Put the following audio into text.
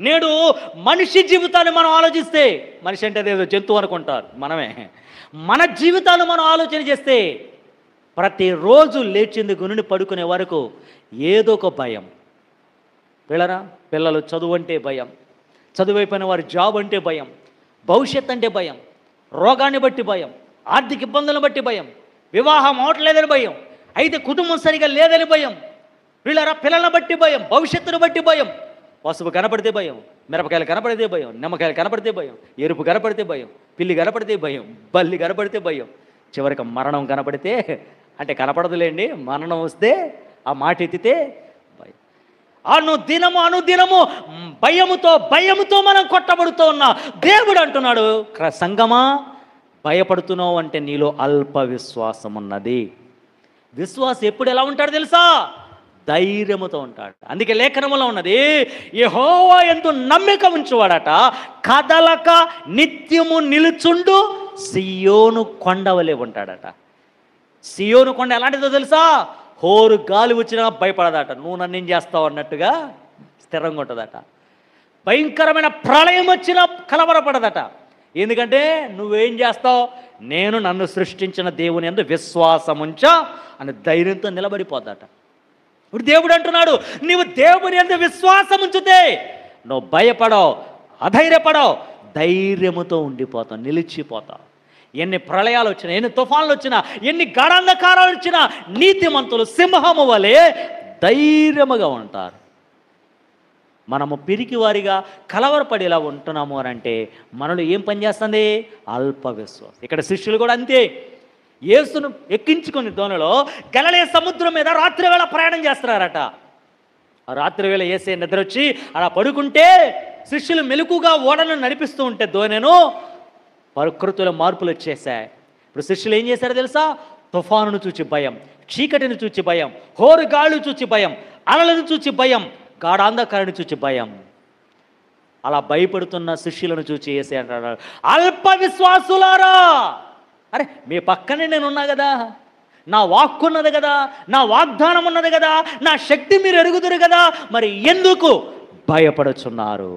నేడు మనిషి జీవితాన్ని మనం ఆలోచిస్తే, మనిషి అంటే అదేదో జంతువు అనుకుంటారు, మనమే. మన జీవితాన్ని మనం ఆలోచన చేస్తే ప్రతిరోజు లేచింది గునుని పడుకునే వరకు ఏదో ఒక భయం. పిల్లలు చదువు అంటే భయం, చదువు అయిపోయిన వారి జాబ్ అంటే భయం, భవిష్యత్ అంటే భయం, రోగాన్ని బట్టి భయం, ఆర్థిక ఇబ్బందులను బట్టి భయం, వివాహం అవట్లేదని భయం, అయితే కుటుంబం సరిగా లేదని భయం, పిల్లలను బట్టి భయం, భవిష్యత్తును బట్టి భయం, పసుపు కనపడితే భయం, మిరపకాయలు కనపడితే భయం, నిమ్మకాయలు కనపడితే భయం, ఎరుపు కనపడితే భయం, పిల్లి కనపడితే భయం, బల్లి కనపడితే భయం, చివరికి మరణం కనపడితే, అంటే కనపడదులేండి, మరణం వస్తే ఆ మాట ఎత్తితే భయం. అనుదినము భయముతో మనం కొట్టబడుతూ ఉన్నాం. దేవుడు అంటున్నాడు, సంగమా భయపడుతున్నావు అంటే నీలో అల్ప విశ్వాసం ఉన్నది. విశ్వాసం ఎప్పుడు ఎలా ఉంటాడు తెలుసా? ధైర్యముతో ఉంటాడు. అందుకే లేఖనములో ఉన్నది, యెహోవా యందు నమ్మిక ఉంచువాడట కదలక నిత్యము నిలుచుండు సియోను కొండవలే ఉంటాడట. సియోను కొండ ఎలాంటిదో తెలుసా? హోరు గాలి వచ్చినా భయపడదట, నువ్వు నన్ను ఏం చేస్తావు అన్నట్టుగా స్థిరంగా ఉంటుందట. భయంకరమైన ప్రళయం వచ్చినా కలవరపడదట. ఎందుకంటే నువ్వేం చేస్తావు? నేను నన్ను సృష్టించిన దేవుని యందు విశ్వాసం ఉంచా అని ధైర్యంతో నిలబడిపోద్దట. ఇప్పుడు దేవుడు అంటున్నాడు, నీవు దేవుని యందు విశ్వాసం ఉంచితే నువ్వు భయపడవు, అధైర్యపడవు, ధైర్యముతో ఉండిపోతావు, నిలిచిపోతావు. ఎన్ని ప్రళయాలు వచ్చినా, ఎన్ని తుఫాన్లు వచ్చినా, ఎన్ని గాఢాంధకారాలు వచ్చినా నీతిమంతులు సింహము వలె ధైర్యముగా ఉంటారు. మనము పిరికివారిగా కలవరపడేలా ఉంటున్నాము అని అంటే మనలో ఏం పనిచేస్తుంది? అల్ప విశ్వాసం. ఇక్కడ శిష్యులు కూడా అంతే. యేసును ఎక్కించుకుని దోణిలో గలిలయ సముద్రం మీద రాత్రివేళ ప్రయాణం చేస్తున్నారట. ఆ రాత్రివేళ యేసే నిద్ర వచ్చి అలా పడుకుంటే శిష్యులు మెలకుగా ఓడను నడిపిస్తూ ఉంటే దోణెను ప్రకృతిలో మార్పులు వచ్చేసాయి. ఇప్పుడు శిష్యులు ఏం చేశారో తెలుసా? తుఫానును చూచి భయం, చీకటిని చూచి భయం, హోరు గాళ్ళు చూచి భయం, అలలను చూచి భయం, గాఢాంధకారాన్ని చూచి భయం. అలా భయపడుతున్న శిష్యులను చూచి యేసే అంటాడు, అల్ప విశ్వాసులారా, అరే మీ పక్కనే నేను ఉన్నా కదా, నా వాక్కు ఉన్నది కదా, నా వాగ్దానం ఉన్నది కదా, నా శక్తి మీరు ఎరుగుదురు కదా, మరి ఎందుకు భయపడుచున్నారు?